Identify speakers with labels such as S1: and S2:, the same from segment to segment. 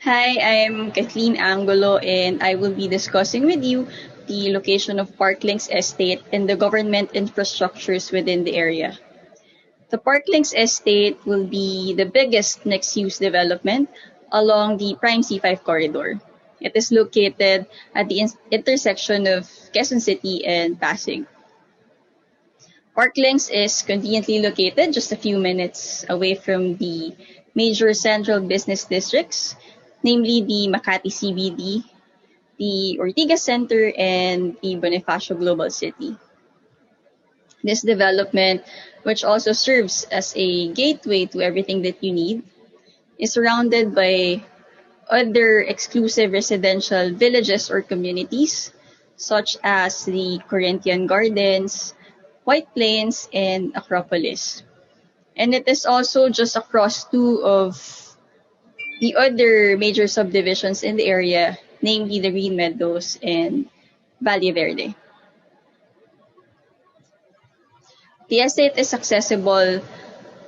S1: Hi, I'm Kathleen Angulo and I will be discussing with you the location of Parklinks Estate and the government infrastructures within the area. The Parklinks Estate will be the biggest mixed-use development along the Prime C5 corridor. It is located at the intersection of Quezon City and Pasig. Parklinks is conveniently located just a few minutes away from the major central business districts, namely the Makati CBD, the Ortigas Center, and the Bonifacio Global City. This development, which also serves as a gateway to everything that you need, is surrounded by other exclusive residential villages or communities, such as the Corinthian Gardens, White Plains, and Acropolis. And it is also just across two of the other major subdivisions in the area, namely the Green Meadows and Valle Verde. The estate is accessible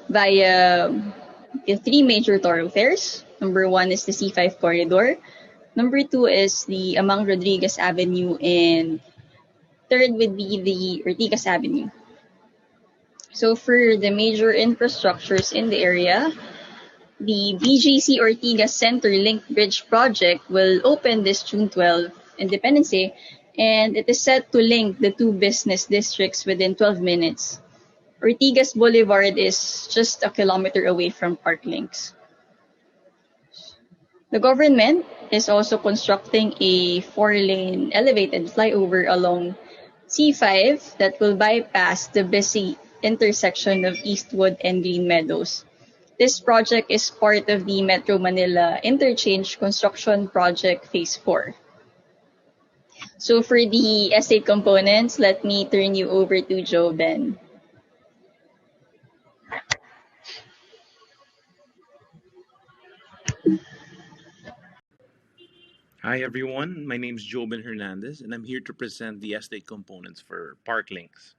S1: via the three major thoroughfares. Number one is the C5 corridor. Number two is the Amang Rodriguez Avenue, and third would be the Ortigas Avenue. So for the major infrastructures in the area, the BGC Ortigas Center Link Bridge project will open this June 12, Independence Day, and it is set to link the two business districts within 12 minutes. Ortigas Boulevard is just a kilometer away from Parklinks. The government is also constructing a four-lane elevated flyover along C5 that will bypass the busy intersection of Eastwood and Green Meadows. This project is part of the Metro Manila Interchange Construction Project Phase 4. So for the estate components, let me turn you over to Joe Ben.
S2: Hi everyone, my name is Jobin Hernandez and I'm here to present the estate components for Parklinks.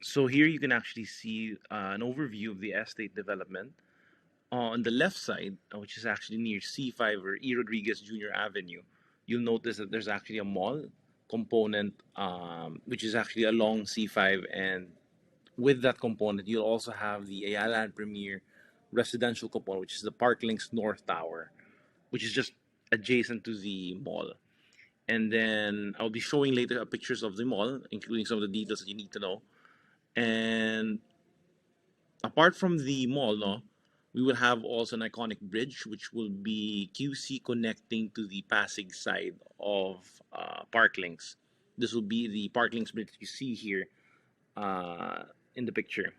S2: So here you can actually see an overview of the estate development. On the left side, which is actually near C5 or E. Rodriguez Jr. Avenue, you'll notice that there's actually a mall component, which is actually along C5, and with that component, you'll also have the Ayalalandpremier residential component, which is the Parklinks North Tower, which is just adjacent to the mall. And then I'll be showing later pictures of the mall, including some of the details that you need to know. And apart from the mall, no, we will have also an iconic bridge, which will be QC connecting to the Pasig side of Parklinks. This will be the Parklinks bridge you see here uh, in the picture.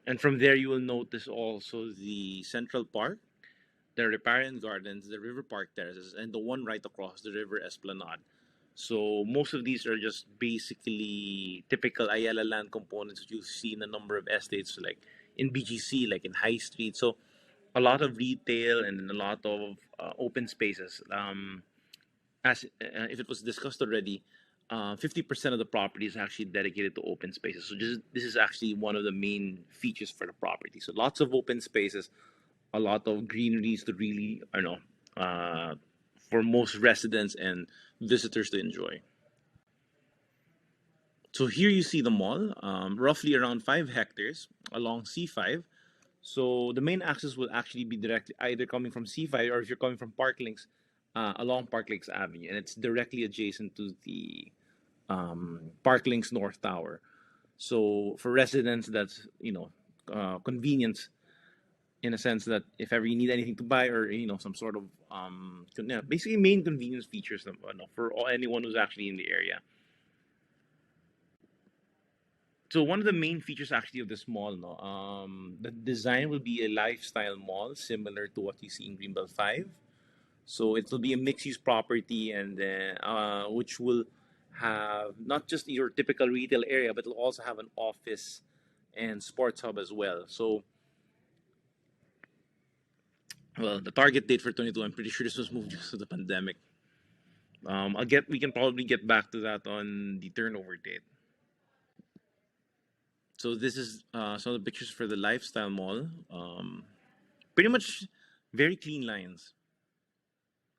S2: And from there, you will notice also the Central Park, the Riparian Gardens, the River Park Terraces, and the one right across the River Esplanade. So most of these are just basically typical Ayala land components that you see in a number of estates, like in BGC, like in High Street. So a lot of retail and a lot of open spaces. As if it was discussed already, 50% of the property is actually dedicated to open spaces. So this is actually one of the main features for the property. So lots of open spaces, a lot of greeneries to really, I know, uh, for most residents and visitors to enjoy. So here you see the mall, roughly around 5 hectares along C5. So the main access will actually be directly either coming from C5 or if you're coming from Parklinks, along Parklinks Avenue, and it's directly adjacent to the Parklinks North Tower. So for residents, that's convenience in a sense that if ever you need anything to buy or some sort of yeah, basically main convenience features for anyone who's actually in the area. So one of the main features actually of this mall, no, the design will be a lifestyle mall similar to what you see in Greenbelt 5. So it will be a mixed-use property, and then which will have not just your typical retail area, but it'll also have an office and sports hub as well. So, well, the target date for 22, I'm pretty sure this was moved due to the pandemic. We can probably get back to that on the turnover date. So this is some of the pictures for the lifestyle mall. Pretty much very clean lines.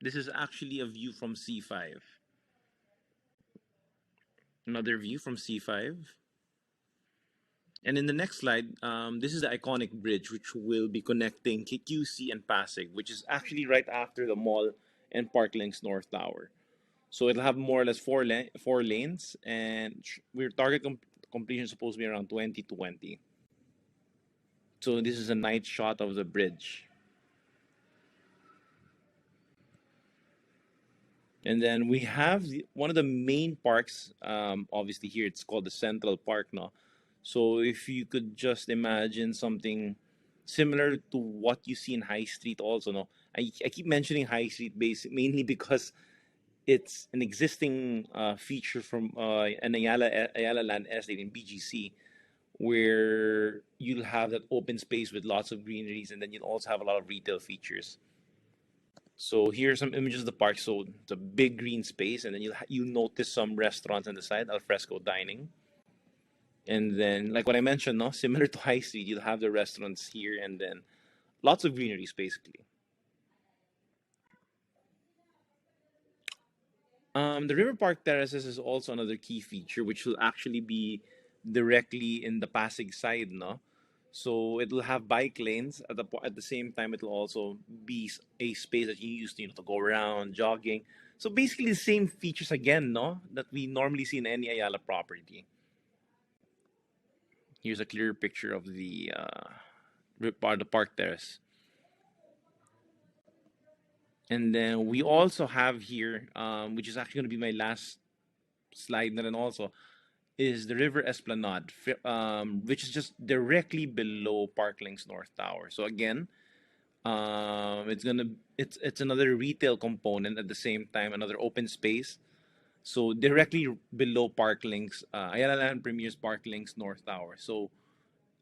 S2: This is actually a view from C5. Another view from C5. And in the next slide, this is the iconic bridge which will be connecting QC and Pasig, which is actually right after the mall and Parklinks North Tower. So it'll have more or less four lanes, and we're completion is supposed to be around 2020. So this is a night shot of the bridge. And then we have one of the main parks. Obviously, here it's called the Central Park now. So if you could just imagine something similar to what you see in High Street, also, no, I keep mentioning High Street mainly because it's an existing feature from an Ayala Land Estate in BGC, where you'll have that open space with lots of greeneries, and then you'll also have a lot of retail features. So here's some images of the park. So it's a big green space, and then you notice some restaurants on the side, alfresco dining. And then, like what I mentioned, no, similar to High Street, you'll have the restaurants here, and then lots of greeneries, basically. The River Park Terraces is also another key feature, which will actually be directly in the Pasig side, no? So it'll have bike lanes at the same time. It'll also be a space that you use to, to go around jogging. So basically the same features again, no, that we normally see in any Ayala property. Here's a clear picture of the park terrace. And then we also have here, which is actually going to be my last slide, and then also is the River Esplanade, which is just directly below Parklinks North Tower. So again, it's another retail component at the same time, another open space. So directly below Parklinks, Ayala Land Premier's Parklinks North Tower. So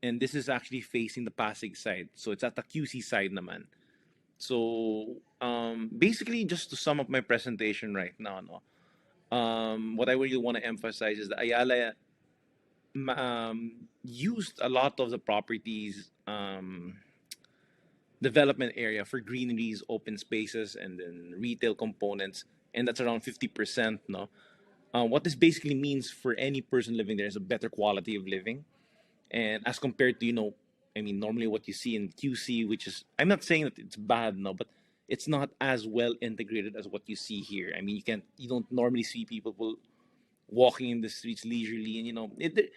S2: and this is actually facing the Pasig side. So it's at the QC side naman. So basically, just to sum up my presentation right now, no, what I really want to emphasize is that Ayala used a lot of the properties development area for greeneries, open spaces, and then retail components, and that's around 50%. No, what this basically means for any person living there is a better quality of living, and as compared to I mean, normally what you see in QC, which is I'm not saying that it's bad, no, but it's not as well integrated as what you see here. I mean, you don't normally see people walking in the streets leisurely, and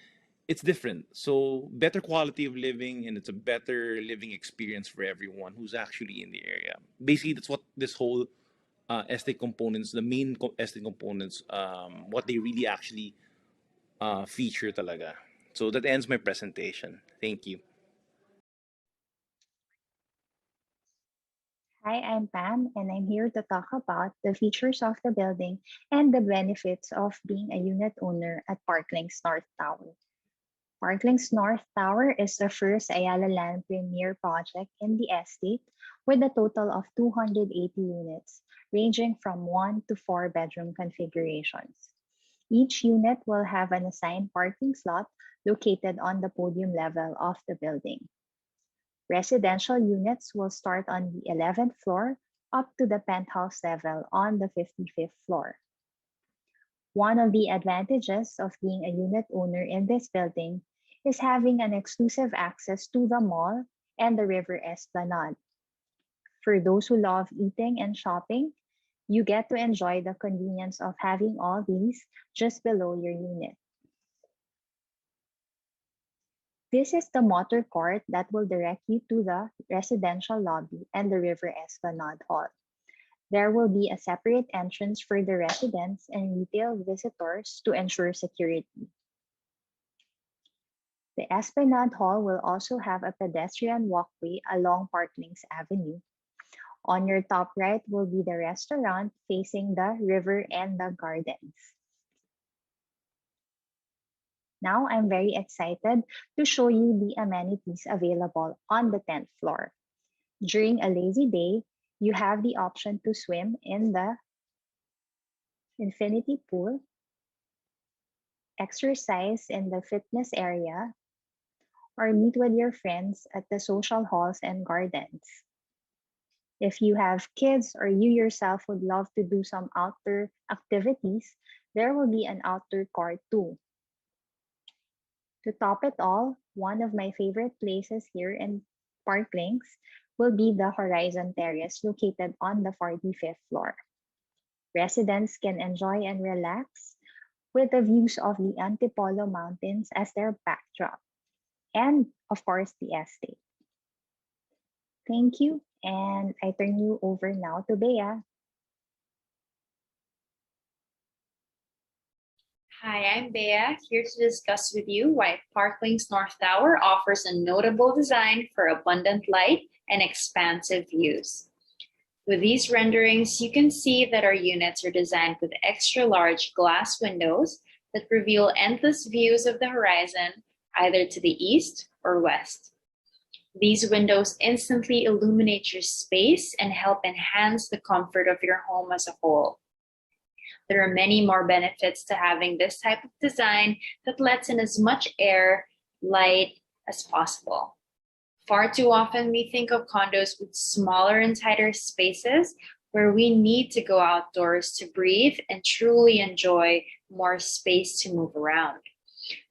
S2: it's different. So better quality of living, and it's a better living experience for everyone who's actually in the area. Basically, that's what this whole estate components, the main estate components, what they really actually feature talaga. So that ends my presentation. Thank you.
S3: Hi, I'm Pam, and I'm here to talk about the features of the building and the benefits of being a unit owner at Parklinks North Tower. Parklinks North Tower is the first Ayala Land Premier project in the estate with a total of 280 units, ranging from 1 to 4 bedroom configurations. Each unit will have an assigned parking slot located on the podium level of the building. Residential units will start on the 11th floor up to the penthouse level on the 55th floor. One of the advantages of being a unit owner in this building is having an exclusive access to the mall and the River Esplanade. For those who love eating and shopping, you get to enjoy the convenience of having all these just below your unit. This is the motor court that will direct you to the residential lobby and the River Esplanade Hall. There will be a separate entrance for the residents and retail visitors to ensure security. The Esplanade Hall will also have a pedestrian walkway along Parklinks Avenue. On your top right will be the restaurant facing the river and the gardens. Now I'm very excited to show you the amenities available on the 10th floor. During a lazy day, you have the option to swim in the infinity pool, exercise in the fitness area, or meet with your friends at the social halls and gardens. If you have kids or you yourself would love to do some outdoor activities, there will be an outdoor court too. To top it all, one of my favorite places here in Parklinks will be the Horizon Terrace located on the 45th floor. Residents can enjoy and relax with the views of the Antipolo Mountains as their backdrop, and of course the estate. Thank you, and I turn you over now to Bea.
S4: Hi, I'm Bea, here to discuss with you why Parklinks North Tower offers a notable design for abundant light and expansive views. With these renderings, you can see that our units are designed with extra large glass windows that reveal endless views of the horizon, either to the east or west. These windows instantly illuminate your space and help enhance the comfort of your home as a whole. There are many more benefits to having this type of design that lets in as much air, light as possible. Far too often we think of condos with smaller and tighter spaces where we need to go outdoors to breathe and truly enjoy more space to move around.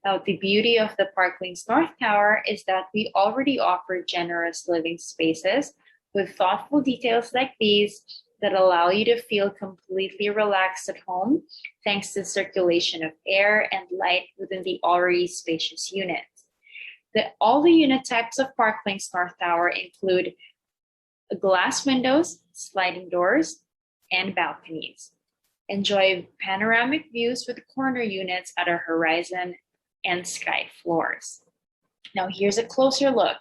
S4: Now, the beauty of the Parklinks North Tower is that we already offer generous living spaces with thoughtful details like these that allow you to feel completely relaxed at home thanks to the circulation of air and light within the already spacious unit. All the unit types of Parklinks North Tower include glass windows, sliding doors, and balconies. Enjoy panoramic views with corner units at our horizon and sky floors. Now here's a closer look.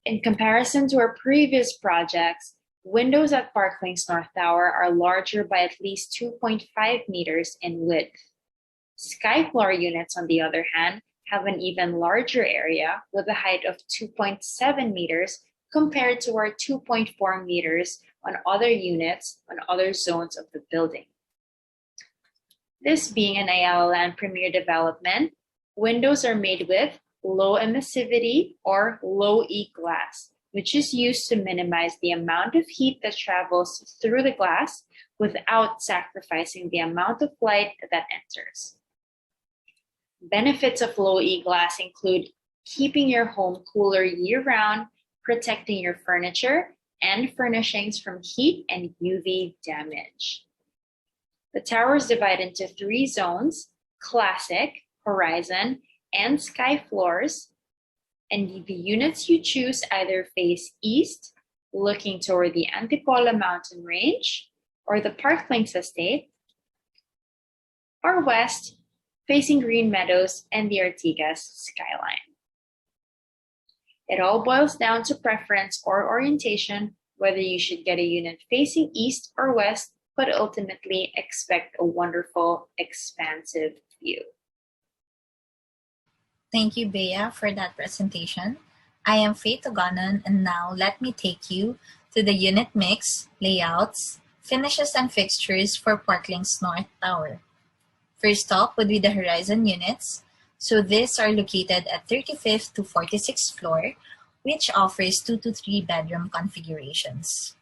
S4: In comparison to our previous projects, windows at Parklinks North Tower are larger by at least 2.5 meters in width. Sky floor units, on the other hand, have an even larger area with a height of 2.7 meters compared to our 2.4 meters on other units on other zones of the building. This being an Ayala Land Premier development, windows are made with low emissivity or low E glass, which is used to minimize the amount of heat that travels through the glass without sacrificing the amount of light that enters. Benefits of low E glass include keeping your home cooler year-round, protecting your furniture and furnishings from heat and UV damage. The tower is divided into 3 zones: classic, horizon, and sky floors, and the units you choose either face east, looking toward the Antipolo mountain range or the Parklinks estate, or west, facing Green Meadows and the Ortigas skyline. It all boils down to preference or orientation, whether you should get a unit facing east or west, but ultimately expect a wonderful, expansive view.
S5: Thank you, Bea, for that presentation. I am Faith Oganon, and now let me take you to the unit mix, layouts, finishes, and fixtures for Parklinks North Tower. First up would be the horizon units. So these are located at 35th to 46th floor, which offers 2 to 3 bedroom configurations.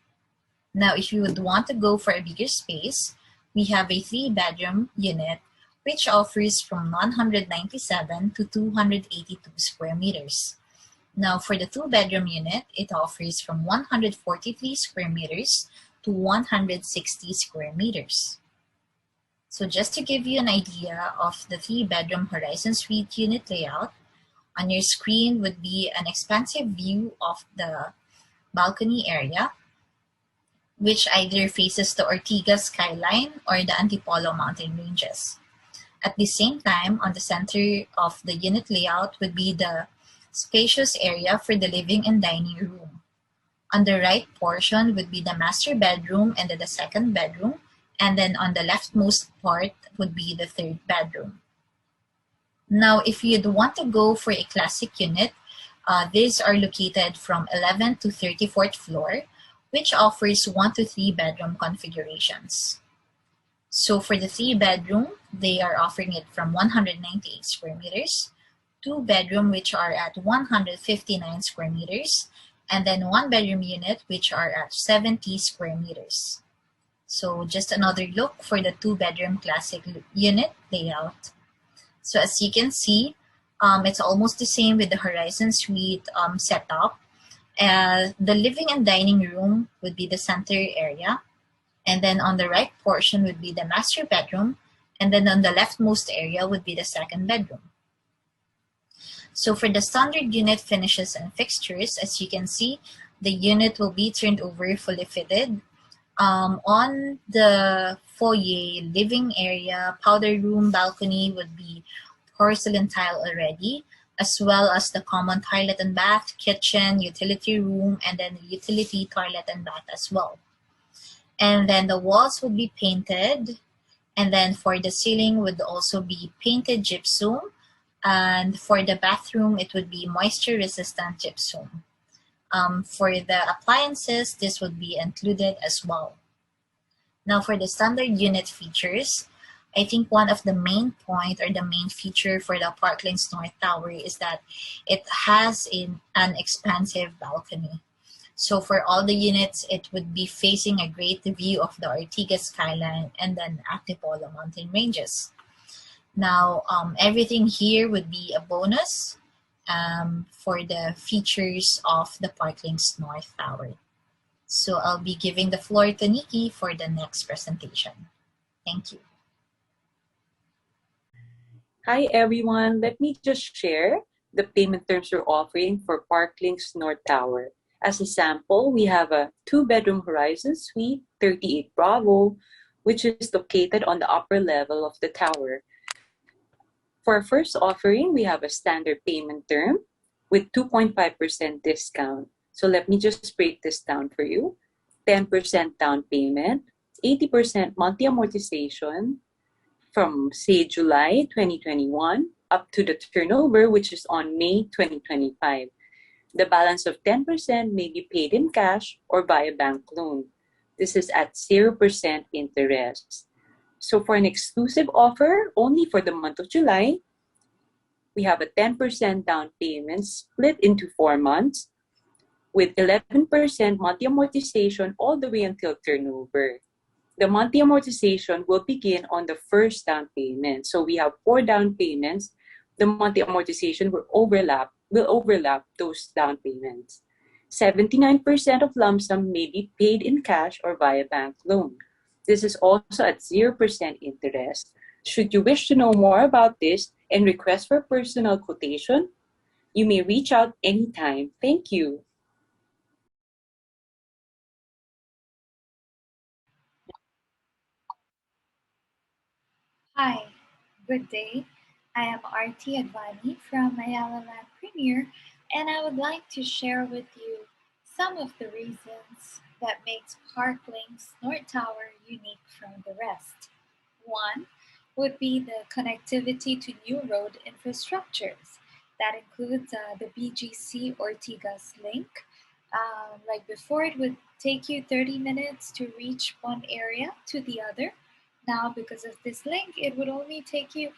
S5: Now, if you would want to go for a bigger space, we have a 3-bedroom unit, which offers from 197 to 282 square meters. Now, for the 2-bedroom unit, it offers from 143 square meters to 160 square meters. So just to give you an idea of the 3-bedroom Horizon Suite unit layout, on your screen would be an expansive view of the balcony area, which either faces the Ortigas skyline or the Antipolo mountain ranges. At the same time, on the center of the unit layout would be the spacious area for the living and dining room. On the right portion would be the master bedroom and the 2nd bedroom, and then on the leftmost part would be the 3rd bedroom. Now, if you'd want to go for a classic unit, these are located from 11th to 34th floor, which offers 1 to 3 bedroom configurations. So for the 3-bedroom, they are offering it from 198 square meters, 2-bedroom which are at 159 square meters, and then 1-bedroom unit, which are at 70 square meters. So just another look for the 2-bedroom classic unit layout. So as you can see, it's almost the same with the Horizon Suite setup. The living and dining room would be the center area, and then on the right portion would be the master bedroom, and then on the leftmost area would be the second bedroom. So for the standard unit finishes and fixtures, as you can see, the unit will be turned over fully fitted. On the foyer, living area, powder room, balcony would be porcelain tile already, as well as the common toilet and bath, kitchen, utility room, and then the utility toilet and bath as well. And then the walls would be painted, and then for the ceiling would also be painted gypsum, and for the bathroom it would be moisture resistant gypsum. For the appliances, this would be included as well. Now for the standard unit features, I think one of the main point or the main feature for the Parklinks North Tower is that it has an expansive balcony. So for all the units, it would be facing a great view of the Ortigas skyline and then Antipolo mountain ranges. Now, everything here would be a bonus for the features of the Parklinks North Tower. So I'll be giving the floor to Nikki for the next presentation. Thank you.
S6: Hi everyone, let me just share the payment terms we're offering for Parklinks North Tower. As a sample, we have a 2-bedroom Horizon Suite, 38 Bravo, which is located on the upper level of the tower. For our first offering, we have a standard payment term with 2.5% discount. So let me just break this down for you. 10% down payment, 80% monthly amortization from, say, July 2021 up to the turnover, which is on May 2025. The balance of 10% may be paid in cash or via bank loan. This is at 0% interest. So for an exclusive offer only for the month of July, we have a 10% down payment split into 4 months with 11% monthly amortization all the way until turnover. The monthly amortization will begin on the first down payment. So we have 4 down payments. The monthly amortization will overlap those down payments. 79% of lump sum may be paid in cash or via bank loan. This is also at 0% interest. Should you wish to know more about this and request for personal quotation, you may reach out anytime. Thank you.
S7: Hi, good day. I am Arti Advani from Ayala Land Premier, and I would like to share with you some of the reasons that makes Parklinks North Tower unique from the rest. One would be the connectivity to new road infrastructures. That includes the BGC Ortigas link. Like before, it would take you 30 minutes to reach one area to the other. Now, because of this link, it would only take you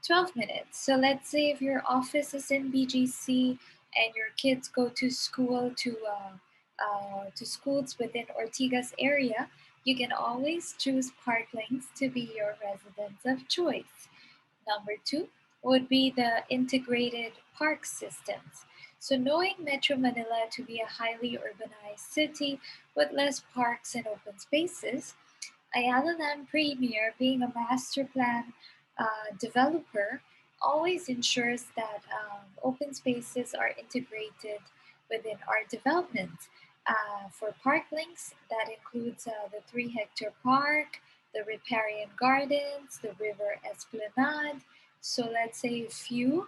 S7: 12 minutes. So let's say if your office is in BGC and your kids go to school to schools within Ortigas area, you can always choose Parklinks to be your residence of choice. Number 2 would be the integrated park systems. So knowing Metro Manila to be a highly urbanized city with less parks and open spaces, Ayala Land Premier, being a master plan developer, always ensures that open spaces are integrated within our development. For Parklinks, that includes the 3-hectare park, the riparian gardens, the river esplanade. So let's say if you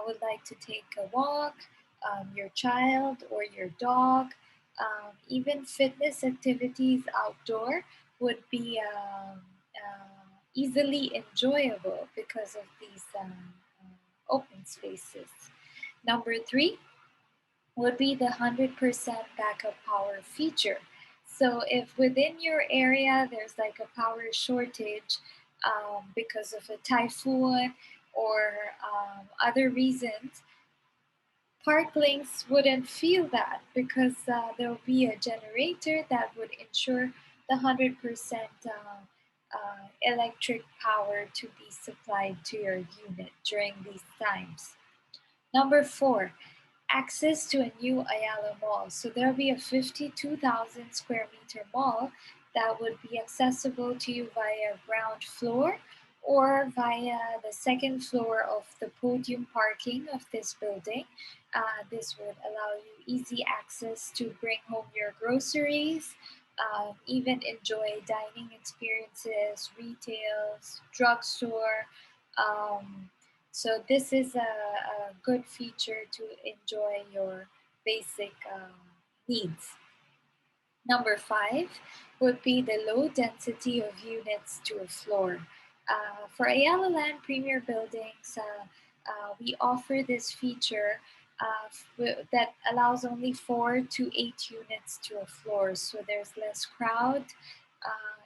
S7: would like to take a walk, your child or your dog, even fitness activities outdoor would be easily enjoyable because of these open spaces. Number 3 would be the 100% backup power feature. So if within your area there's like a power shortage because of a typhoon or other reasons, Parklinks wouldn't feel that because there will be a generator that would ensure the 100% electric power to be supplied to your unit during these times. Number 4, access to a new Ayala Mall. So there'll be a 52,000 square meter mall that would be accessible to you via ground floor or via the second floor of the podium parking of this building. This would allow you easy access to bring home your groceries, even enjoy dining experiences, retails, drugstore. Um, so this is a good feature to enjoy your basic needs. Number 5 would be the low density of units to a floor. For Ayala Land Premier buildings, we offer this feature that allows only 4 to 8 units to a floor, so there's less crowd.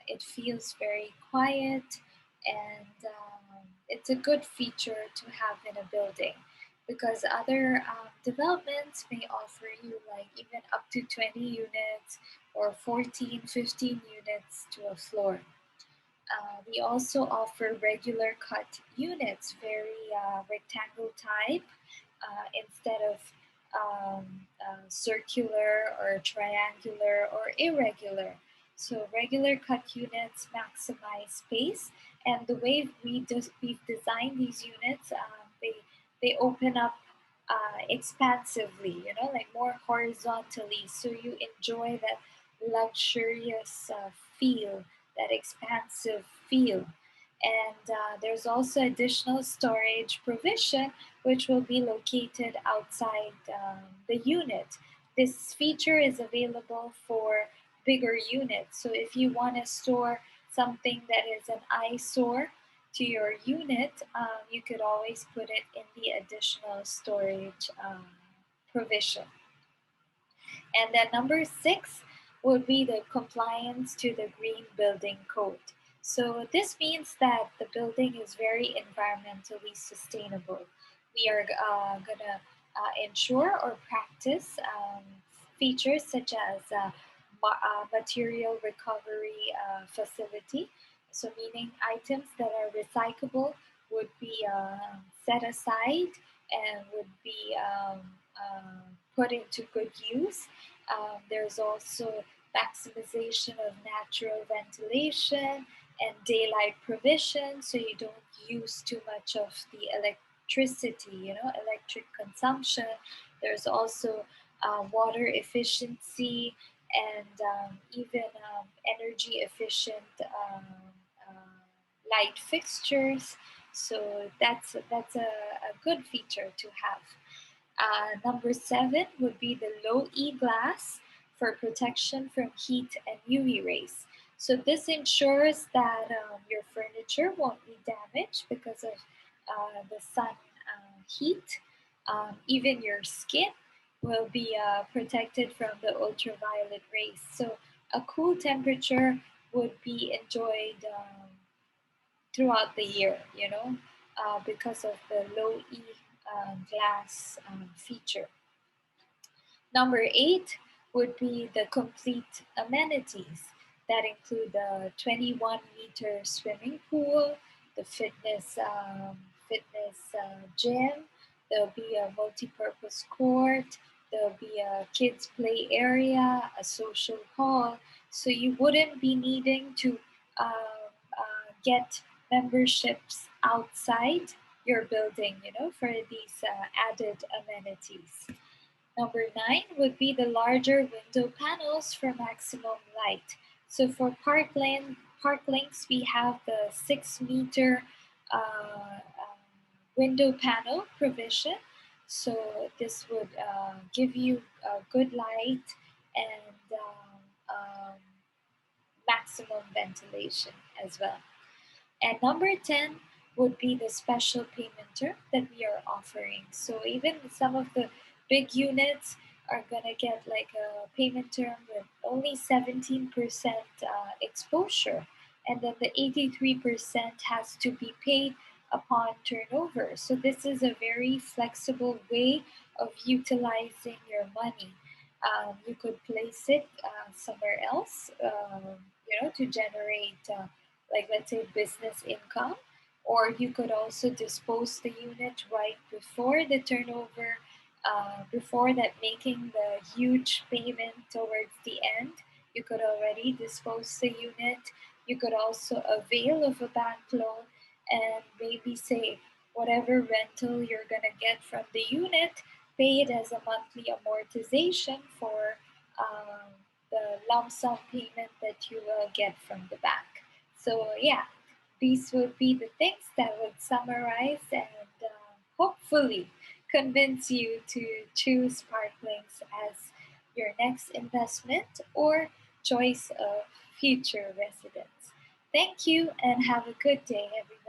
S7: It feels very quiet, and it's a good feature to have in a building because other developments may offer you like even up to 20 units or 14, 15 units to a floor. We also offer regular cut units, very rectangle type, instead of circular or triangular or irregular. So regular cut units maximize space, and the way we've designed these units, they open up expansively, like more horizontally, so you enjoy that luxurious feel, that expansive feel. And there's also additional storage provision, which will be located outside the unit. This feature is available for bigger units. So if you want to store something that is an eyesore to your unit, you could always put it in the additional storage provision. And then number 6 would be the compliance to the Green Building Code. So this means that the building is very environmentally sustainable. We are going to ensure or practice features such as material recovery facility. So meaning items that are recyclable would be set aside and would be put into good use. There's also maximization of natural ventilation and daylight provision, so you don't use too much of the electricity, electric consumption. There's also water efficiency and even energy efficient light fixtures. So that's a good feature to have. Number 7 would be the low E glass for protection from heat and UV rays. So this ensures that your furniture won't be damaged because of the sun heat. Even your skin will be protected from the ultraviolet rays. So a cool temperature would be enjoyed throughout the year, because of the low E glass feature. Number 8 would be the complete amenities that include the 21-meter swimming pool, the fitness gym. There'll be a multi-purpose court. There'll be a kids play area, a social hall. So you wouldn't be needing to get memberships outside your building, for these added amenities. Number 9 would be the larger window panels for maximum light. So for Parklinks, we have the 6-meter window panel provision. So this would give you good light and maximum ventilation as well. And number 10 would be the special payment term that we are offering. So even some of the big units are going to get like a payment term with only 17% exposure. And then the 83% has to be paid upon turnover. So this is a very flexible way of utilizing your money. You could place it somewhere else, to generate, like let's say, business income, or you could also dispose the unit right before the turnover, before that making the huge payment towards the end. You could already dispose the unit. You could also avail of a bank loan and maybe say whatever rental you're gonna get from the unit, pay it as a monthly amortization for the lump sum payment that you will get from the bank. So yeah, these would be the things that would summarize and hopefully convince you to choose Parklinks as your next investment or choice of future residence. Thank you and have a good day, everyone.